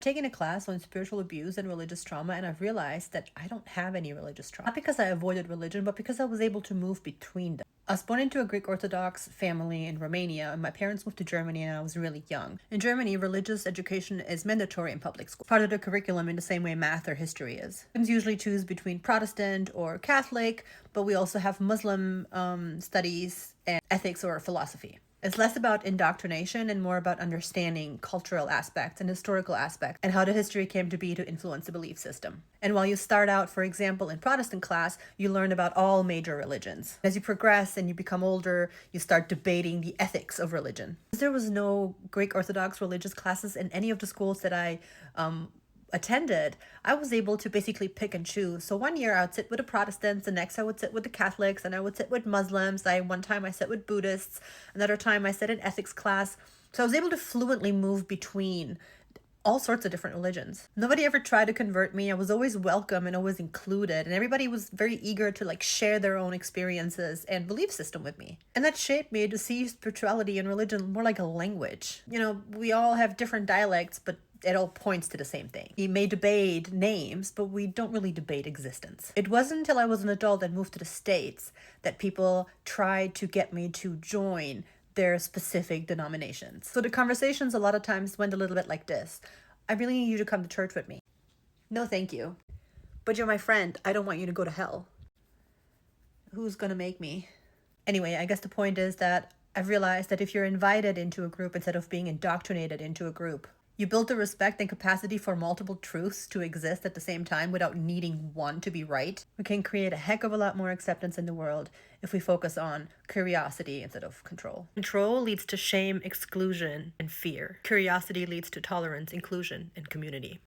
Taken a class on spiritual abuse and religious trauma, and I've realized that I don't have any religious trauma. Not because I avoided religion, but because I was able to move between them. I was born into a Greek Orthodox family in Romania, and my parents moved to Germany and I was really young. In Germany, religious education is mandatory in public school, part of the curriculum in the same way math or history is. Students usually choose between Protestant or Catholic, but we also have Muslim studies and ethics or philosophy. It's less about indoctrination and more about understanding cultural aspects and historical aspects and how the history came to be to influence the belief system. And while you start out, for example, in Protestant class, you learn about all major religions. As you progress and you become older, you start debating the ethics of religion. There was no Greek Orthodox religious classes in any of the schools that I attended, I was able to basically pick and choose. So one year I would sit with the Protestants, the next I would sit with the Catholics, and I would sit with Muslims. One time I sat with Buddhists, another time I sat in ethics class. So I was able to fluently move between all sorts of different religions. Nobody ever tried to convert me. I was always welcome and always included, and everybody was very eager to share their own experiences and belief system with me. And that shaped me to see spirituality and religion more like a language. We all have different dialects, but it all points to the same thing. We may debate names, but we don't really debate existence. It wasn't until I was an adult and moved to the States that people tried to get me to join their specific denominations. So the conversations a lot of times went a little bit like this. I really need you to come to church with me. No, thank you. But you're my friend. I don't want you to go to hell. Who's gonna make me? Anyway, I guess the point is that I've realized that if you're invited into a group instead of being indoctrinated into a group, you build the respect and capacity for multiple truths to exist at the same time without needing one to be right. We can create a heck of a lot more acceptance in the world if we focus on curiosity instead of control. Control leads to shame, exclusion, and fear. Curiosity leads to tolerance, inclusion, and community.